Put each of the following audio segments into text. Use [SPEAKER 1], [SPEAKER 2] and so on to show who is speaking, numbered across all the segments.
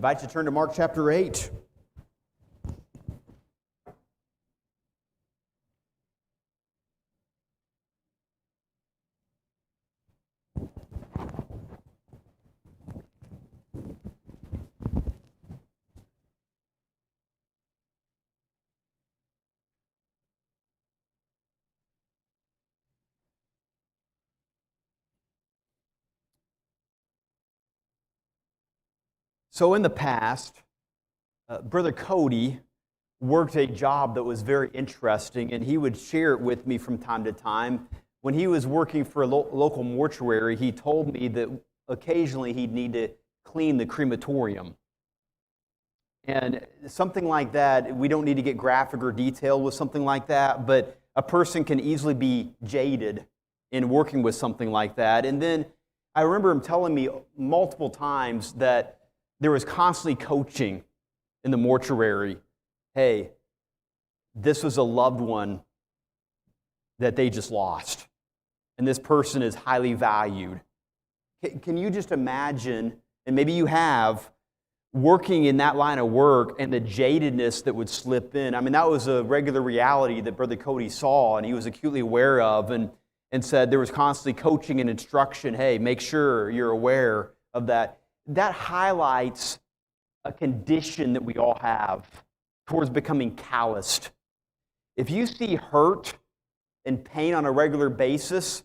[SPEAKER 1] invite you to turn to Mark chapter 8. So in the past, Brother Cody worked a job that was very interesting, and he would share it with me from time to time. When he was working for a local mortuary, he told me that occasionally he'd need to clean the crematorium. And something like that, we don't need to get graphic or detailed with something like that, but a person can easily be jaded in working with something like that. And then I remember him telling me multiple times that there was constantly coaching in the mortuary. Hey, this was a loved one that they just lost, and this person is highly valued. Can you just imagine, and maybe you have, working in that line of work and the jadedness that would slip in? I mean, that was a regular reality that Brother Cody saw, and he was acutely aware of, and said there was constantly coaching and instruction. Hey, make sure you're aware of that. That highlights a condition that we all have towards becoming calloused. If you see hurt and pain on a regular basis,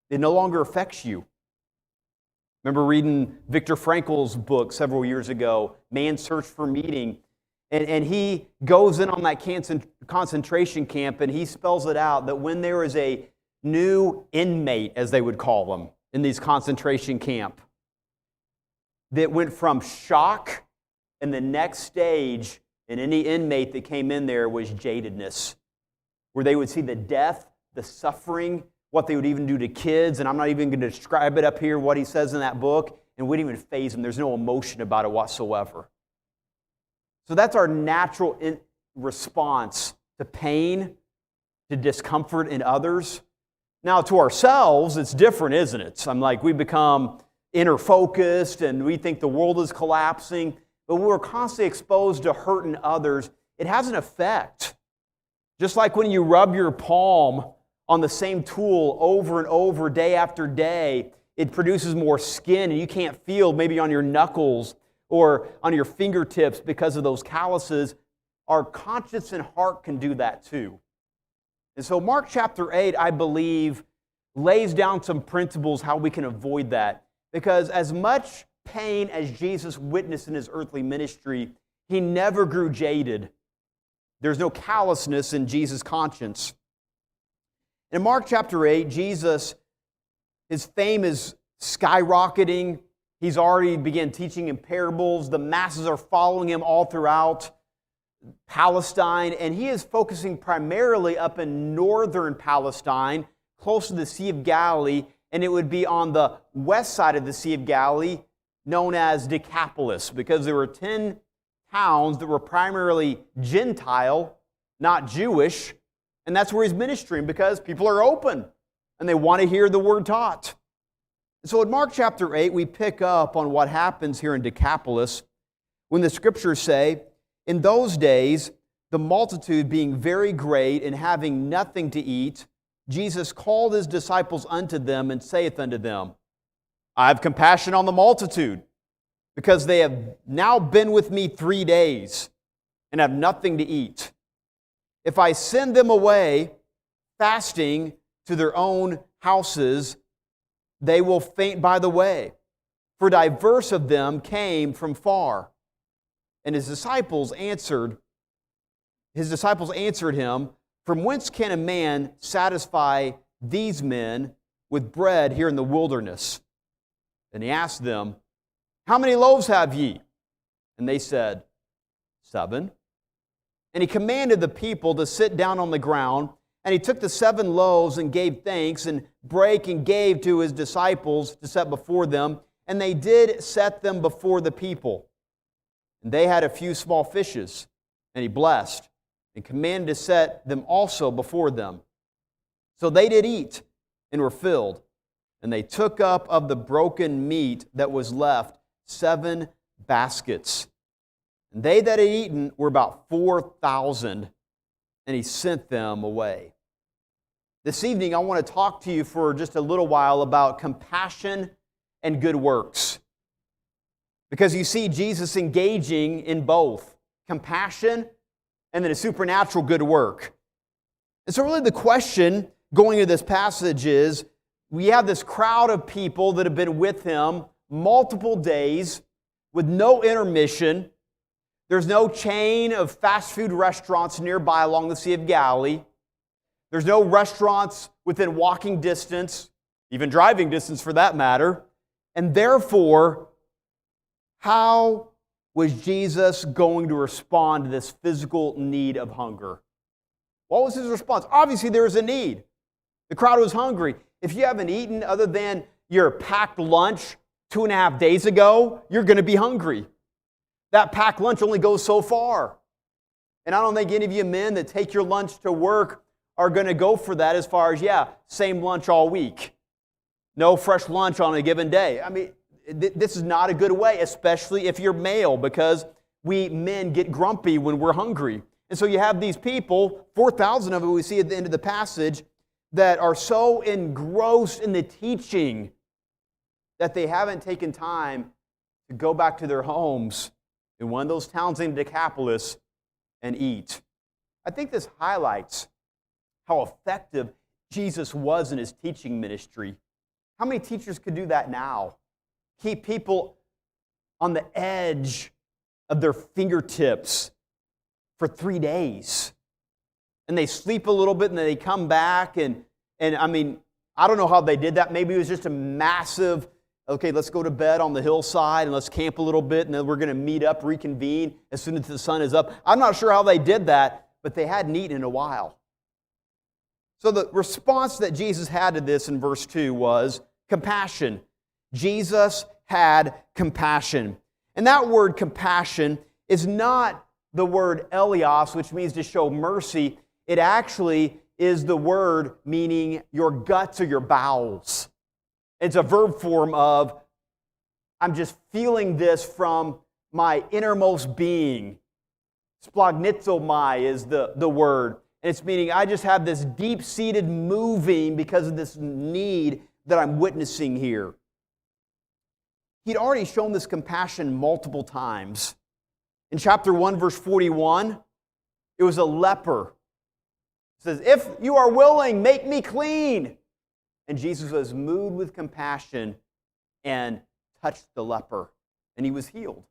[SPEAKER 1] it no longer affects you. Remember reading Viktor Frankl's book several years ago, Man's Search for Meaning, and he goes in on that concentration camp and he spells it out that when there is a new inmate, as they would call them, in these concentration camp, that went from shock, and the next stage in any inmate that came in there was jadedness, where they would see the death, the suffering, what they would even do to kids, and I'm not even going to describe it up here, what he says in that book, and it wouldn't even faze them. There's no emotion about it whatsoever. So that's our natural response to pain, to discomfort in others. Now, to ourselves, it's different, isn't it? I'm like, we become inner focused and we think the world is collapsing, but when we're constantly exposed to hurting others, it has an effect. Just like when you rub your palm on the same tool over and over, day after day, it produces more skin and you can't feel maybe on your knuckles or on your fingertips because of those calluses. Our conscience and heart can do that too. And so Mark chapter 8, I believe, lays down some principles how we can avoid that. Because as much pain as Jesus witnessed in his earthly ministry, he never grew jaded. There's no callousness in Jesus' conscience. In Mark chapter 8, Jesus, his fame is skyrocketing. He's already began teaching in parables. The masses are following him all throughout Palestine, and he is focusing primarily up in northern Palestine, close to the Sea of Galilee, and it would be on the west side of the Sea of Galilee, known as Decapolis, because there were 10 towns that were primarily Gentile, not Jewish, and that's where he's ministering, because people are open, and they want to hear the word taught. So in Mark chapter 8, we pick up on what happens here in Decapolis, when the Scriptures say, in those days, the multitude being very great and having nothing to eat, Jesus called his disciples unto them and saith unto them, I have compassion on the multitude, because they have now been with me 3 days and have nothing to eat. If I send them away fasting to their own houses, they will faint by the way, for diverse of them came from far. And his disciples answered him, from whence can a man satisfy these men with bread here in the wilderness? And he asked them, how many loaves have ye? And they said, 7. And he commanded the people to sit down on the ground, and he took the 7 loaves and gave thanks, and brake and gave to his disciples to set before them, and they did set them before the people. And they had a few small fishes, and he blessed, and commanded to set them also before them. So they did eat, and were filled. And they took up of the broken meat that was left 7 baskets. And they that had eaten were about 4,000, and he sent them away. This evening, I want to talk to you for just a little while about compassion and good works. Because you see Jesus engaging in both compassion and then a supernatural good work. And so really the question going into this passage is, we have this crowd of people that have been with him multiple days with no intermission. There's no chain of fast food restaurants nearby along the Sea of Galilee. There's no restaurants within walking distance, even driving distance for that matter. And therefore, how was Jesus going to respond to this physical need of hunger? What was his response? Obviously, there was a need. The crowd was hungry. If you haven't eaten other than your packed lunch 2.5 days ago, you're going to be hungry. That packed lunch only goes so far. And I don't think any of you men that take your lunch to work are going to go for that as far as, same lunch all week. No fresh lunch on a given day. I mean, this is not a good way, especially if you're male, because we men get grumpy when we're hungry. And so you have these people, 4,000 of them we see at the end of the passage, that are so engrossed in the teaching that they haven't taken time to go back to their homes in one of those towns in Decapolis and eat. I think this highlights how effective Jesus was in his teaching ministry. How many teachers could do that now? Keep people on the edge of their fingertips for 3 days. And they sleep a little bit and then they come back and I mean, I don't know how they did that. Maybe it was just a massive, okay, let's go to bed on the hillside and let's camp a little bit and then we're going to meet up, reconvene as soon as the sun is up. I'm not sure how they did that, but they hadn't eaten in a while. So the response that Jesus had to this in verse 2 was compassion. Jesus had compassion. And that word compassion is not the word elios, which means to show mercy. It actually is the word meaning your guts or your bowels. It's a verb form of, I'm just feeling this from my innermost being. Splagnizomai is the word. And it's meaning I just have this deep-seated moving because of this need that I'm witnessing here. He'd already shown this compassion multiple times. In chapter 1, verse 41, it was a leper. It says, if you are willing, make me clean. And Jesus was moved with compassion and touched the leper, and he was healed.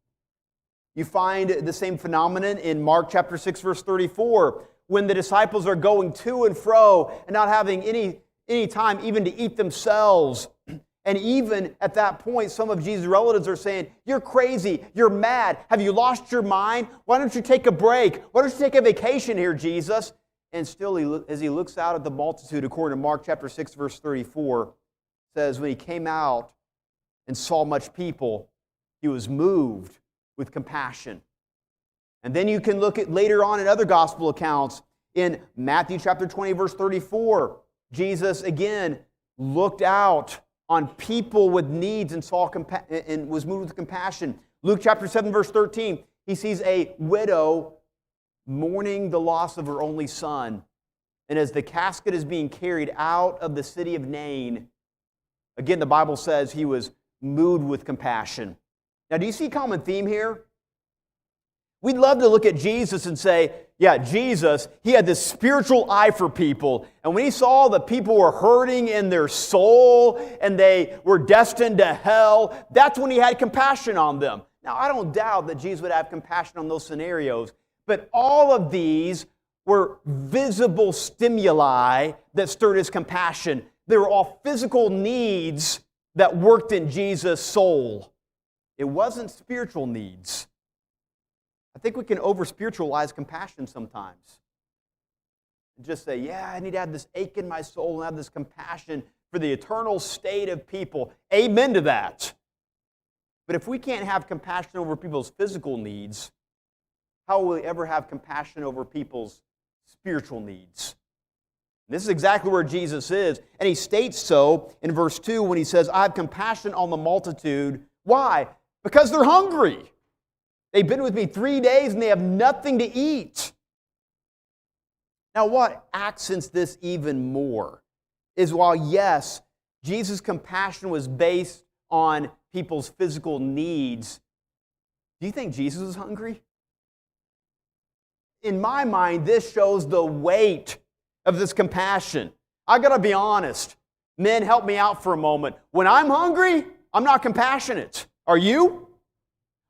[SPEAKER 1] You find the same phenomenon in Mark chapter 6, verse 34, when the disciples are going to and fro and not having any time even to eat themselves. And even at that point, some of Jesus' relatives are saying, you're crazy, you're mad, have you lost your mind? Why don't you take a break? Why don't you take a vacation here, Jesus? And still, as he looks out at the multitude, according to Mark chapter 6, verse 34, says, when he came out and saw much people, he was moved with compassion. And then you can look at later on in other gospel accounts. In Matthew chapter 20, verse 34, Jesus again looked out on people with needs and and was moved with compassion. Luke chapter 7, verse 13, he sees a widow mourning the loss of her only son. And as the casket is being carried out of the city of Nain, again, the Bible says he was moved with compassion. Now, do you see a common theme here? We'd love to look at Jesus and say, yeah, Jesus, he had this spiritual eye for people. And when he saw that people were hurting in their soul and they were destined to hell, that's when he had compassion on them. Now, I don't doubt that Jesus would have compassion on those scenarios, but all of these were visible stimuli that stirred his compassion. They were all physical needs that worked in Jesus' soul. It wasn't spiritual needs. I think we can over-spiritualize compassion sometimes. And just say, yeah, I need to have this ache in my soul and have this compassion for the eternal state of people. Amen to that. But if we can't have compassion over people's physical needs, how will we ever have compassion over people's spiritual needs? And this is exactly where Jesus is. And he states so in verse 2 when he says, I have compassion on the multitude. Why? Because they're hungry. They've been with me 3 days and they have nothing to eat. Now, what accents this even more is while, yes, Jesus' compassion was based on people's physical needs, do you think Jesus was hungry? In my mind, this shows the weight of this compassion. I got to be honest. Men, help me out for a moment. When I'm hungry, I'm not compassionate. Are you?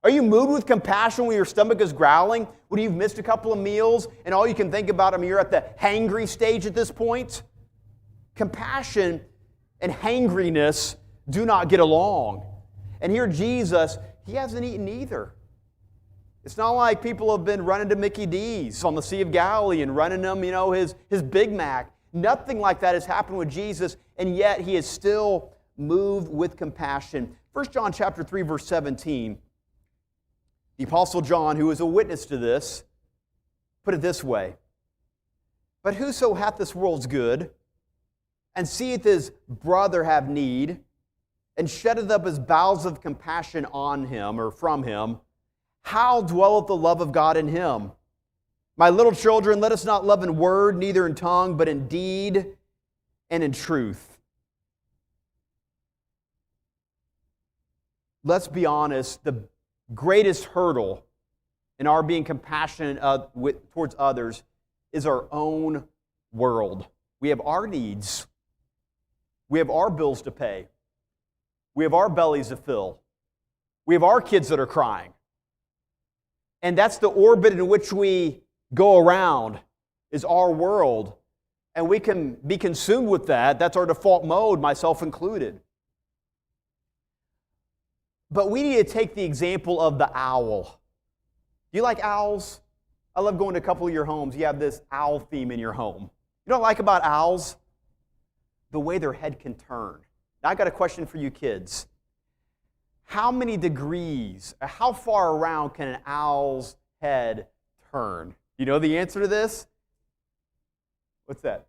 [SPEAKER 1] Are you moved with compassion when your stomach is growling? When you've missed a couple of meals and all you can think about, you're at the hangry stage at this point? Compassion and hangriness do not get along. And here Jesus, he hasn't eaten either. It's not like people have been running to Mickey D's on the Sea of Galilee and running them, his Big Mac. Nothing like that has happened with Jesus, and yet he is still moved with compassion. 1 John chapter 3, verse 17. The Apostle John, who is a witness to this, put it this way. But whoso hath this world's good, and seeth his brother have need, and sheddeth up his bowels of compassion on him, or from him, how dwelleth the love of God in him? My little children, let us not love in word, neither in tongue, but in deed and in truth. Let's be honest, the greatest hurdle in our being compassionate towards others is our own world. We have our needs. We have our bills to pay. We have our bellies to fill. We have our kids that are crying. And that's the orbit in which we go around, is our world. And we can be consumed with that. That's our default mode, myself included. But we need to take the example of the owl. Do you like owls? I love going to a couple of your homes. You have this owl theme in your home. You know what I like about owls? The way their head can turn. Now, I got a question for you kids. How many degrees, how far around can an owl's head turn? You know the answer to this? What's that?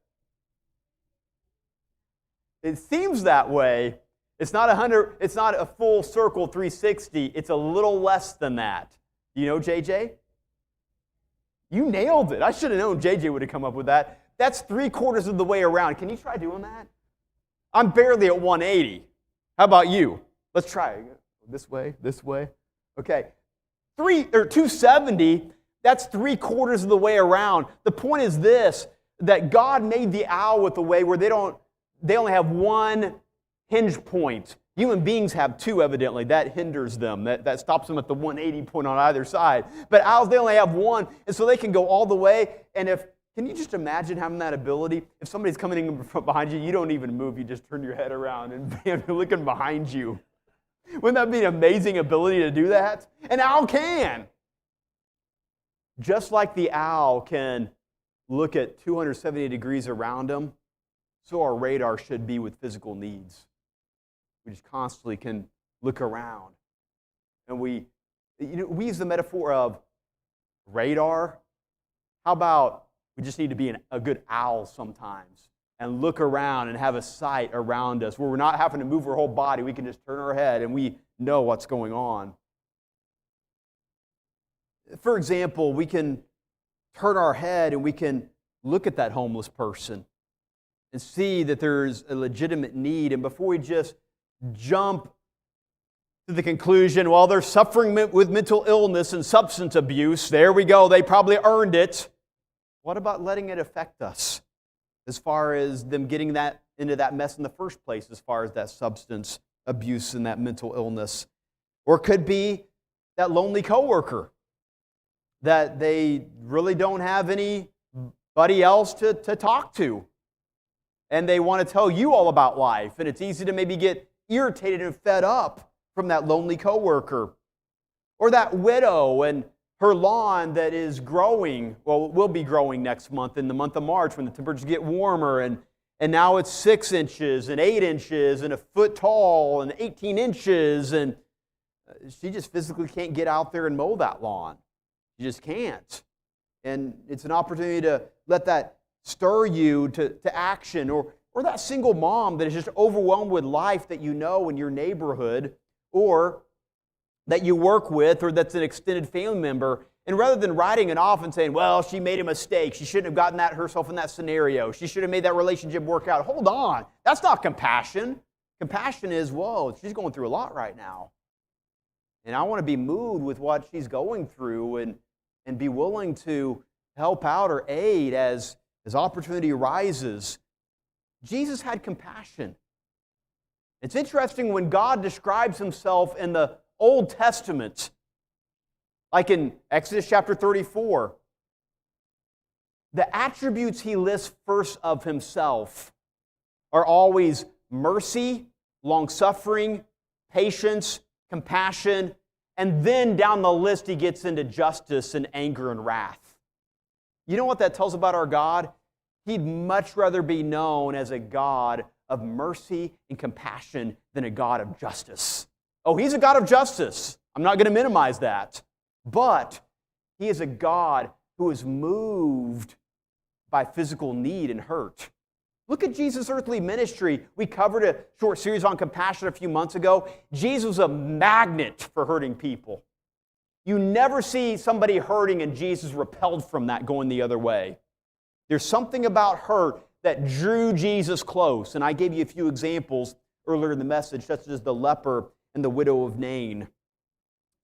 [SPEAKER 1] It seems that way. It's not a full circle 360. It's a little less than that. You know, JJ? You nailed it. I should have known JJ would have come up with that. That's 3/4 of the way around. Can you try doing that? I'm barely at 180. How about you? Let's try. This way. Okay. 270, that's 3/4 of the way around. The point is this, that God made the owl with a way where they only have one hinge point. Human beings have two, evidently. That hinders them. That stops them at the 180 point on either side. But owls, they only have one, and so they can go all the way. And can you just imagine having that ability? If somebody's coming in from behind you, you don't even move. You just turn your head around and bam, you're looking behind you. Wouldn't that be an amazing ability to do that? An owl can. Just like the owl can look at 270 degrees around him, so our radar should be with physical needs. We just constantly can look around. And we use the metaphor of radar. How about we just need to be a good owl sometimes and look around and have a sight around us where we're not having to move our whole body. We can just turn our head and we know what's going on. For example, we can turn our head and we can look at that homeless person and see that there's a legitimate need. And before we just jump to the conclusion, well, they're suffering with mental illness and substance abuse. There we go. They probably earned it. What about letting it affect us as far as them getting that into that mess in the first place, as far as that substance abuse and that mental illness? Or it could be that lonely coworker that they really don't have anybody else to talk to. And they want to tell you all about life. And it's easy to maybe get irritated and fed up from that lonely coworker. Or that widow and her lawn that is growing, well, will be growing next month in the month of March when the temperatures get warmer. And now it's 6 inches and 8 inches and a foot tall and 18 inches. And she just physically can't get out there and mow that lawn. She just can't. And it's an opportunity to let that stir you to action. Or that single mom that is just overwhelmed with life that you know in your neighborhood. Or that you work with or that's an extended family member, and rather than writing it off and saying, well, she made a mistake, she shouldn't have gotten that herself in that scenario, she should have made that relationship work out. Hold on. That's not compassion. Compassion is, whoa, she's going through a lot right now. And I want to be moved with what she's going through and be willing to help out or aid as opportunity arises. Jesus had compassion. It's interesting when God describes himself in the Old Testament, like in Exodus chapter 34, the attributes he lists first of himself are always mercy, long-suffering, patience, compassion, and then down the list he gets into justice and anger and wrath. You know what that tells about our God? He'd much rather be known as a God of mercy and compassion than a God of justice. Oh, he's a God of justice. I'm not going to minimize that. But he is a God who is moved by physical need and hurt. Look at Jesus' earthly ministry. We covered a short series on compassion a few months ago. Jesus was a magnet for hurting people. You never see somebody hurting and Jesus repelled from that going the other way. There's something about hurt that drew Jesus close. And I gave you a few examples earlier in the message, such as the leper and the widow of Nain.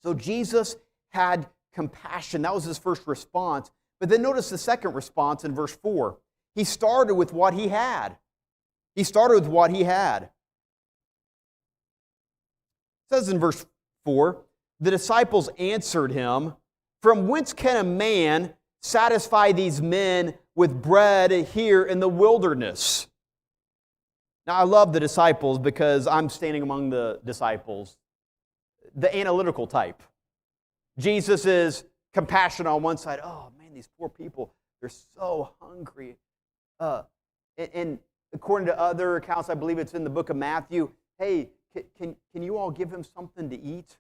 [SPEAKER 1] So Jesus had compassion. That was his first response. But then notice the second response in verse 4. He started with what he had. He started with what he had. It says in verse 4, the disciples answered him, "From whence can a man satisfy these men with bread here in the wilderness?" Now, I love the disciples because I'm standing among the disciples, the analytical type. Jesus is compassion on one side. Oh, man, these poor people, they're so hungry. And according to other accounts, I believe it's in the book of Matthew, hey, can you all give him something to eat?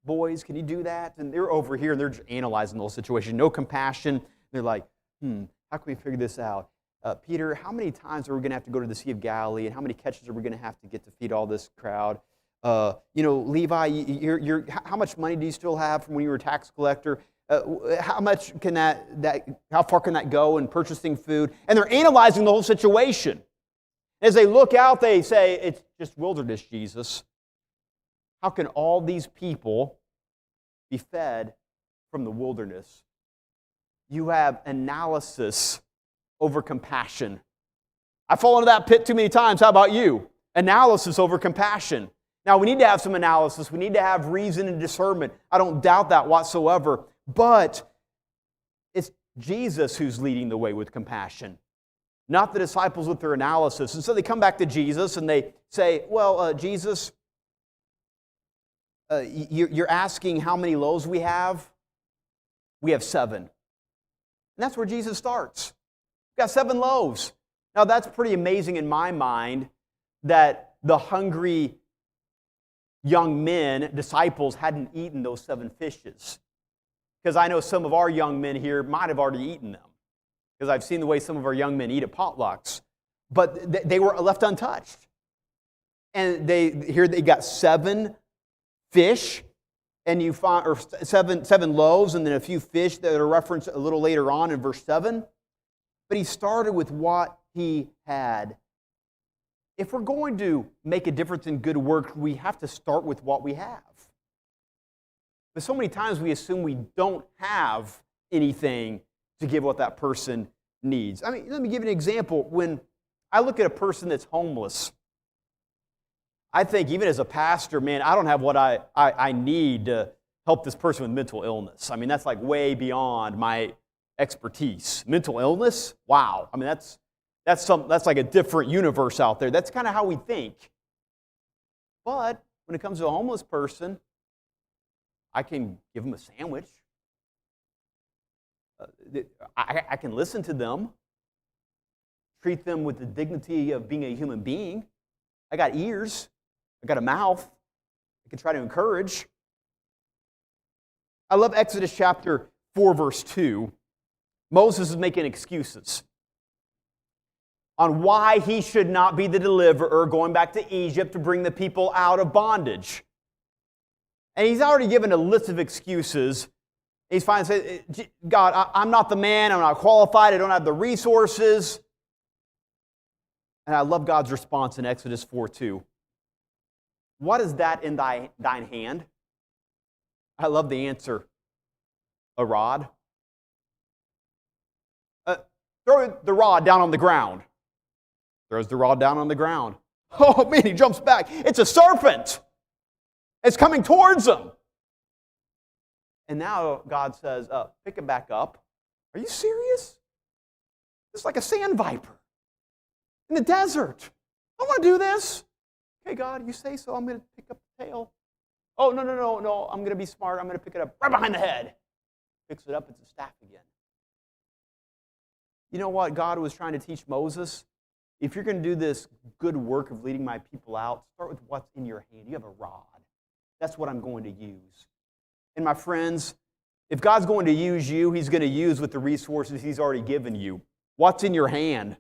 [SPEAKER 1] Boys, can you do that? And they're over here and they're just analyzing the whole situation. No compassion. They're like, how can we figure this out? Peter, how many times are we going to have to go to the Sea of Galilee? And how many catches are we going to have to get to feed all this crowd? Levi, how much money do you still have from when you were a tax collector? How much can how far can that go in purchasing food? And they're analyzing the whole situation. As they look out, they say, it's just wilderness, Jesus. How can all these people be fed from the wilderness? You have analysis over compassion. I fall into that pit too many times. How about you? Analysis over compassion. Now, we need to have some analysis. We need to have reason and discernment. I don't doubt that whatsoever. But it's Jesus who's leading the way with compassion, not the disciples with their analysis. And so they come back to Jesus and they say, well, Jesus, you're asking how many loaves we have? We have 7. And that's where Jesus starts. We've got 7 loaves. Now, that's pretty amazing in my mind that the hungry young men, disciples, hadn't eaten those 7 fishes. Because I know some of our young men here might have already eaten them. Because I've seen the way some of our young men eat at potlucks. But they were left untouched. And they got 7 fish, and you find, or seven loaves, and then a few fish that are referenced a little later on in verse 7. But he started with what he had. If we're going to make a difference in good work, we have to start with what we have. But so many times we assume we don't have anything to give what that person needs. I mean, let me give you an example. When I look at a person that's homeless, I think even as a pastor, man, I don't have what I need to help this person with mental illness. I mean, that's like way beyond my expertise. Mental illness? Wow. I mean, that's like a different universe out there. That's kind of how we think. But when it comes to a homeless person, I can give them a sandwich. I can listen to them, treat them with the dignity of being a human being. I got ears. I got a mouth. I can try to encourage. I love Exodus chapter 4, verse 2. Moses is making excuses on why he should not be the deliverer going back to Egypt to bring the people out of bondage. And he's already given a list of excuses. He's finally said, God, I'm not the man. I'm not qualified. I don't have the resources. And I love God's response in Exodus 4:2. What is that in thine hand? I love the answer. A rod. Throw the rod down on the ground. Throws the rod down on the ground. Oh man, he jumps back. It's a serpent. It's coming towards him. And now God says, pick it back up. Are you serious? It's like a sand viper in the desert. I want to do this. Okay, God, you say so. I'm going to pick up the tail. Oh, no. I'm going to be smart. I'm going to pick it up right behind the head. Picks it up. It's a staff again. You know what God was trying to teach Moses? If you're going to do this good work of leading my people out, start with what's in your hand. You have a rod. That's what I'm going to use. And my friends, if God's going to use you, He's going to use with the resources He's already given you. What's in your hand?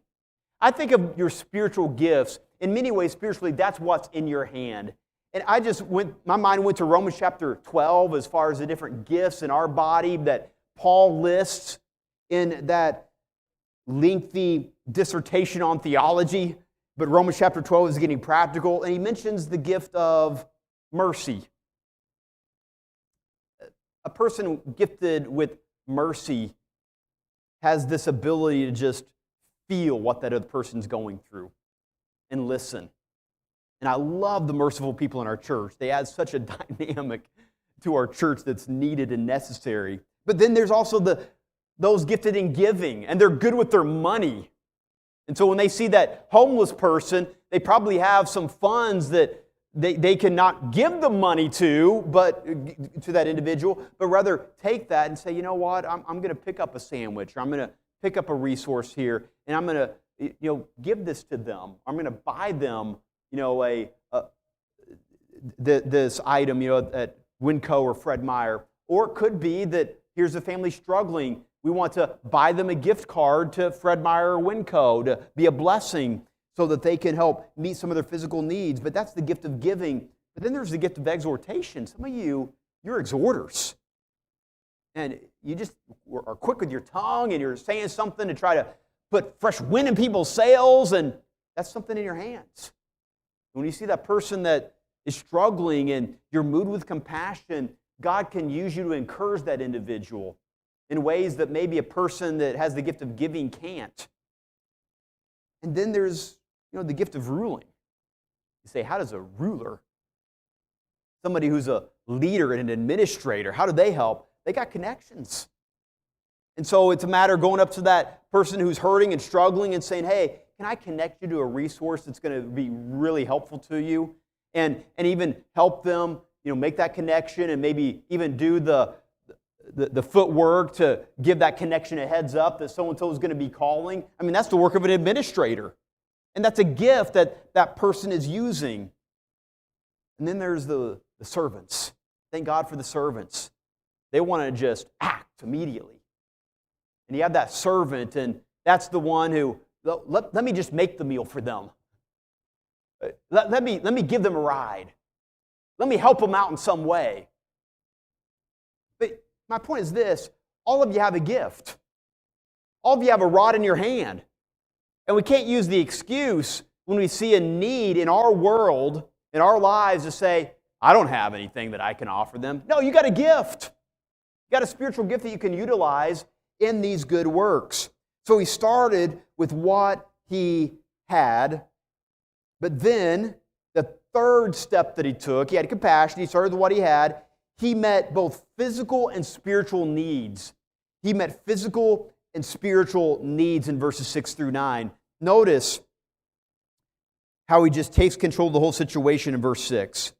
[SPEAKER 1] I think of your spiritual gifts. In many ways, spiritually, that's what's in your hand. And my mind went to Romans chapter 12 as far as the different gifts in our body that Paul lists in that lengthy dissertation on theology. But Romans chapter 12 is getting practical, and he mentions the gift of mercy. A person gifted with mercy has this ability to just feel what that other person's going through and listen. And I love the merciful people in our church. They add such a dynamic to our church that's needed and necessary. But then there's also those gifted in giving, and they're good with their money. And so when they see that homeless person, they probably have some funds that they cannot give the money to that individual, but rather take that and say, you know what, I'm going to pick up a sandwich, or I'm going to pick up a resource here, and I'm going to give this to them. I'm going to buy them this item at Winco or Fred Meyer. Or it could be that here's a family struggling. We want to buy them a gift card to Fred Meyer or Winco to be a blessing so that they can help meet some of their physical needs. But that's the gift of giving. But then there's the gift of exhortation. Some of you're exhorters. And you just are quick with your tongue, and you're saying something to try to put fresh wind in people's sails, and that's something in your hands. When you see that person that is struggling and you're moved with compassion, God can use you to encourage that individual in ways that maybe a person that has the gift of giving can't. And then there's the gift of ruling. You say, how does a ruler, somebody who's a leader and an administrator, how do they help? They got connections. And so it's a matter of going up to that person who's hurting and struggling and saying, hey, can I connect you to a resource that's going to be really helpful to you? And even help them, make that connection, and maybe even do the footwork to give that connection a heads up that so-and-so is going to be calling. I mean, that's the work of an administrator. And that's a gift that person is using. And then there's the servants. Thank God for the servants. They want to just act immediately. And you have that servant, and that's the one who, let me just make the meal for them. Let me give them a ride. Let me help them out in some way. But my point is this, all of you have a gift. All of you have a rod in your hand. And we can't use the excuse when we see a need in our world, in our lives, to say, I don't have anything that I can offer them. No, you got a gift. You got a spiritual gift that you can utilize in these good works. So he started with what he had, but then the third step that he took, he had compassion, he started with what he had. He met both physical and spiritual needs. He met physical and spiritual needs in verses 6 through 9. Notice how he just takes control of the whole situation in verse 6.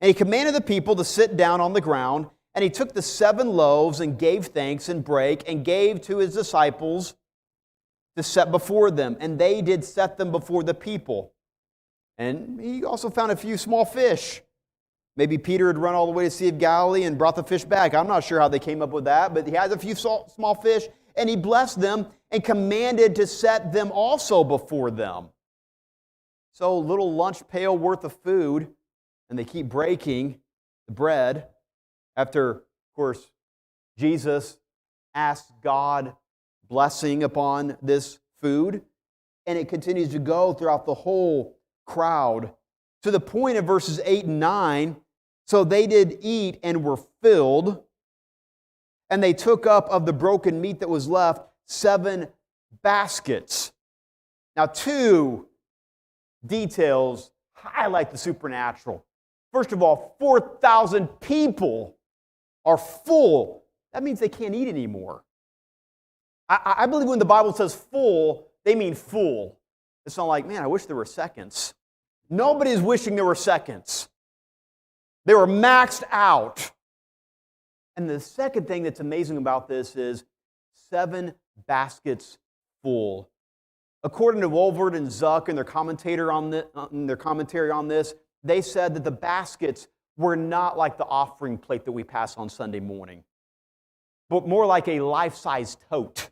[SPEAKER 1] And he commanded the people to sit down on the ground, and he took the 7 loaves and gave thanks and brake and gave to his disciples to set before them. And they did set them before the people. And he also found a few small fish. Maybe Peter had run all the way to the Sea of Galilee and brought the fish back. I'm not sure how they came up with that, but he has a few small fish, and he blessed them and commanded to set them also before them. So little lunch pail worth of food, and they keep breaking. the bread, after, of course, Jesus asked God blessing upon this food, and it continues to go throughout the whole crowd to the point of verses 8 and 9. So they did eat and were filled, and they took up of the broken meat that was left 7 baskets. Now, 2 details highlight the supernatural. First of all, 4,000 people are full. That means they can't eat anymore. I believe when the Bible says full, they mean full. It's not like, man, I wish there were seconds. Nobody's wishing there were seconds. They were maxed out. And the second thing that's amazing about this is 7 baskets full. According to Wolvert and Zuck and their commentary on this, they said that the baskets were not like the offering plate that we pass on Sunday morning, but more like a life-size tote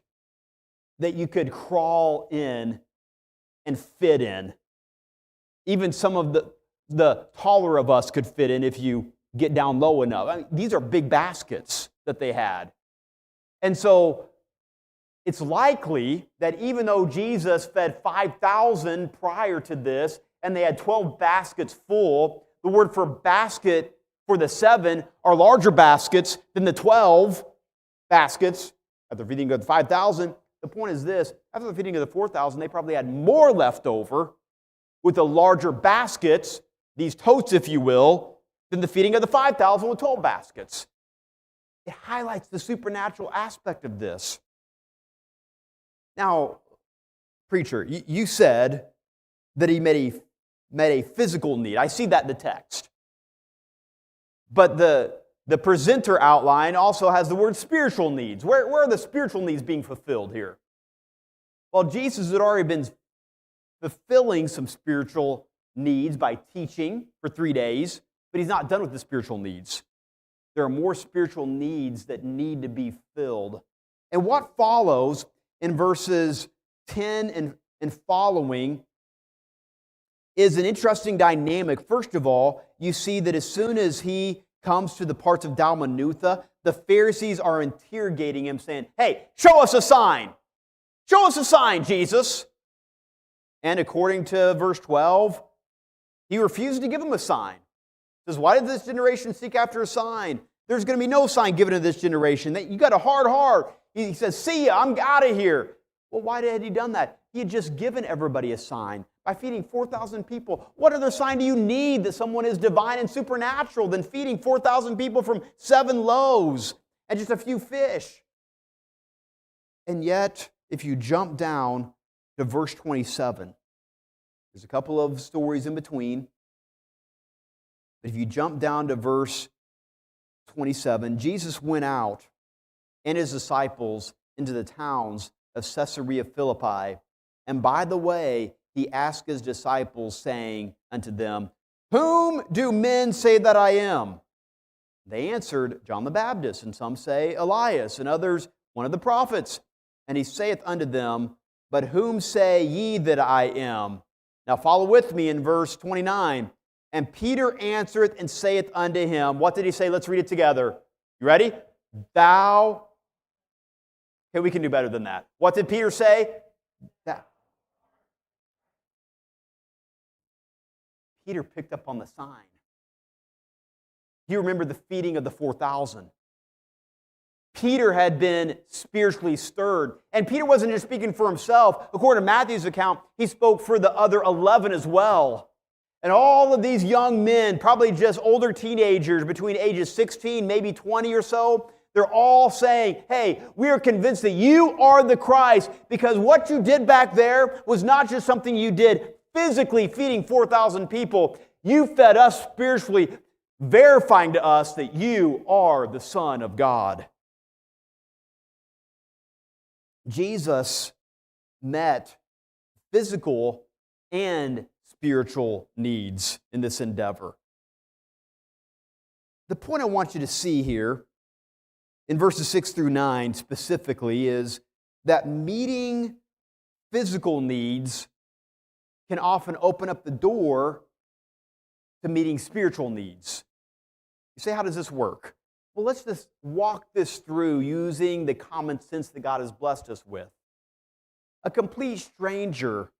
[SPEAKER 1] that you could crawl in and fit in. Even some of the taller of us could fit in if you get down low enough. I mean, these are big baskets that they had. And so it's likely that even though Jesus fed 5,000 prior to this, and they had 12 baskets full, the word for basket for the 7 are larger baskets than the 12 baskets after feeding of the 5,000. The point is this: after the feeding of the 4,000, they probably had more left over with the larger baskets, these totes, if you will, than the feeding of the 5,000 with 12 baskets. It highlights the supernatural aspect of this. Now, preacher, you said that he met a physical need. I see that in the text. But the presenter outline also has the word spiritual needs. Where are the spiritual needs being fulfilled here? Well, Jesus had already been fulfilling some spiritual needs by teaching for 3 days, but he's not done with the spiritual needs. There are more spiritual needs that need to be filled. And what follows in verses 10 and following is an interesting dynamic. First of all, you see that as soon as he comes to the parts of Dalmanutha, the Pharisees are interrogating him, saying, "Hey, show us a sign. Show us a sign, Jesus." And according to verse 12, he refused to give them a sign. He says, "Why did this generation seek after a sign? There's going to be no sign given to this generation. You got a hard heart." He says, "See ya, I'm out of here." Well, why had he done that? He had just given everybody a sign by feeding 4,000 people. What other sign do you need that someone is divine and supernatural than feeding 4,000 people from 7 loaves and just a few fish? And yet, if you jump down to verse 27, there's a couple of stories in between. But if you jump down to verse 27, Jesus went out and his disciples into the towns of Caesarea Philippi. And by the way, he asked his disciples, saying unto them, "Whom do men say that I am?" They answered, "John the Baptist, and some say Elias, and others one of the prophets." And he saith unto them, "But whom say ye that I am?" Now follow with me in verse 29. And Peter answereth and saith unto him, what did he say? Let's read it together. You ready? Thou. Okay, we can do better than that. What did Peter say? Peter picked up on the sign. He remembered the feeding of the 4,000. Peter had been spiritually stirred. And Peter wasn't just speaking for himself. According to Matthew's account, he spoke for the other 11 as well. And all of these young men, probably just older teenagers between ages 16, maybe 20 or so, they're all saying, "Hey, we are convinced that you are the Christ, because what you did back there was not just something you did physically feeding 4,000 people. You fed us spiritually, verifying to us that you are the Son of God." Jesus met physical and spiritual needs in this endeavor. The point I want you to see here in verses 6 through 9 specifically is that meeting physical needs can often open up the door to meeting spiritual needs. You say, how does this work? Well, let's just walk this through using the common sense that God has blessed us with. A complete stranger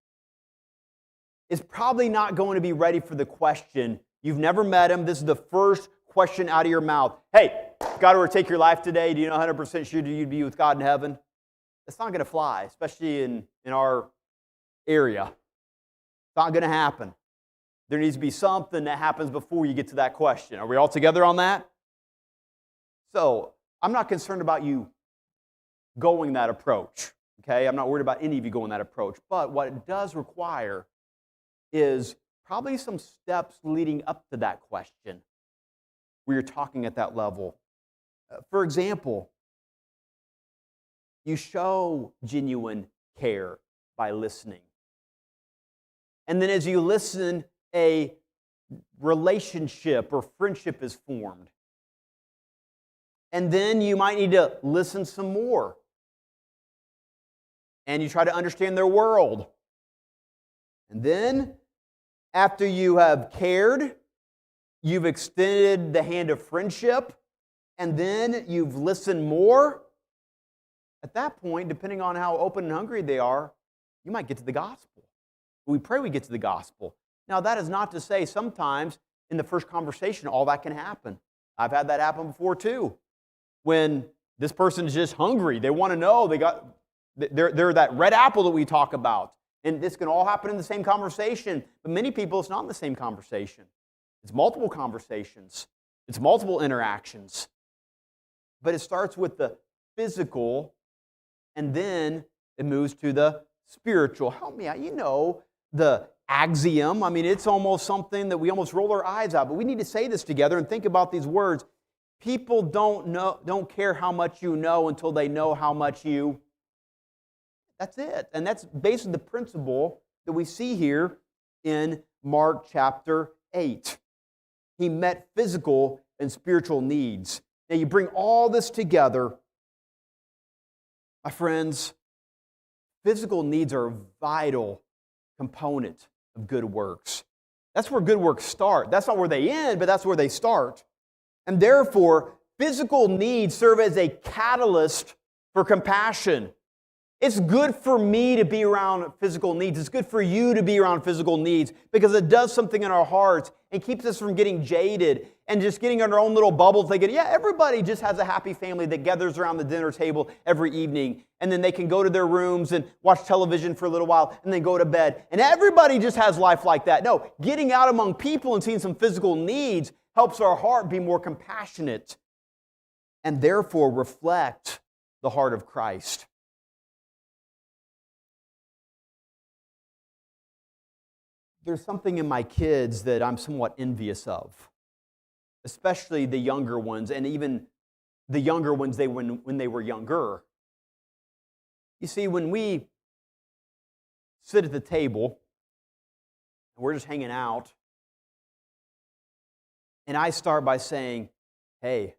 [SPEAKER 1] is probably not going to be ready for the question. You've never met him. This is the first question out of your mouth. Hey, if God were to take your life today, do you know 100% sure you'd be with God in heaven? It's not going to fly, especially in our area. It's not going to happen. There needs to be something that happens before you get to that question. Are we all together on that? So, I'm not concerned about you going that approach, okay? I'm not worried about any of you going that approach. But what it does require is probably some steps leading up to that question where you're talking at that level. For example, you show genuine care by listening. And then as you listen, a relationship or friendship is formed. And then you might need to listen some more. And you try to understand their world. And then, after you have cared, you've extended the hand of friendship, and then you've listened more. At that point, depending on how open and hungry they are, you might get to the gospel. We pray we get to the gospel. Now, that is not to say sometimes in the first conversation all that can happen. I've had that happen before too. When this person is just hungry, they want to know, they're that red apple that we talk about. And this can all happen in the same conversation. But many people, it's not in the same conversation. It's multiple conversations. It's multiple interactions. But it starts with the physical, and then it moves to the spiritual. Help me out. You know the axiom. I mean, it's almost something that we almost roll our eyes out. But we need to say this together and think about these words. People don't care how much you know until they know how much you. That's it. And that's basically the principle that we see here in Mark chapter 8. He met physical and spiritual needs. Now you bring all this together, my friends, physical needs are a vital component of good works. That's where good works start. That's not where they end, but that's where they start. And therefore, physical needs serve as a catalyst for compassion. It's good for me to be around physical needs. It's good for you to be around physical needs because it does something in our hearts and keeps us from getting jaded and just getting in our own little bubble thinking, yeah, everybody just has a happy family that gathers around the dinner table every evening and then they can go to their rooms and watch television for a little while and then go to bed. And everybody just has life like that. No, getting out among people and seeing some physical needs helps our heart be more compassionate and therefore reflect the heart of Christ. There's something in my kids that I'm somewhat envious of, especially the younger ones, and even the younger ones when they were younger. You see, when we sit at the table, and we're just hanging out, and I start by saying, hey,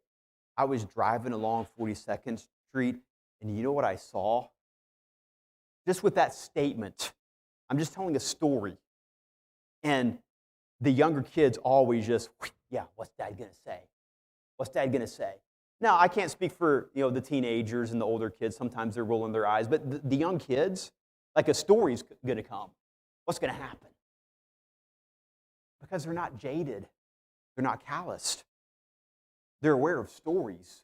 [SPEAKER 1] I was driving along 42nd Street, and you know what I saw? Just with that statement, I'm just telling a story. And the younger kids always just, yeah, what's Dad going to say? What's Dad going to say? Now, I can't speak for the teenagers and the older kids. Sometimes they're rolling their eyes. But the young kids, like a story's going to come. What's going to happen? Because they're not jaded. They're not calloused. They're aware of stories.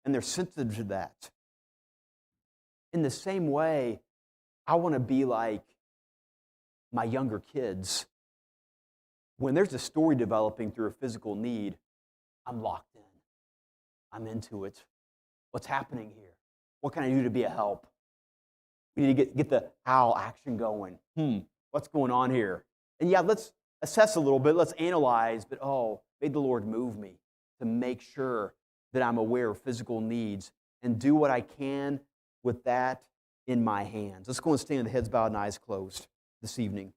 [SPEAKER 1] And they're sensitive to that. In the same way, I want to be like my younger kids. When there's a story developing through a physical need, I'm locked in. I'm into it. What's happening here? What can I do to be a help? We need to get the owl action going. What's going on here? And yeah, let's assess a little bit. Let's analyze. But may the Lord move me to make sure that I'm aware of physical needs and do what I can with that in my hands. Let's go and stand with heads bowed and eyes closed this evening.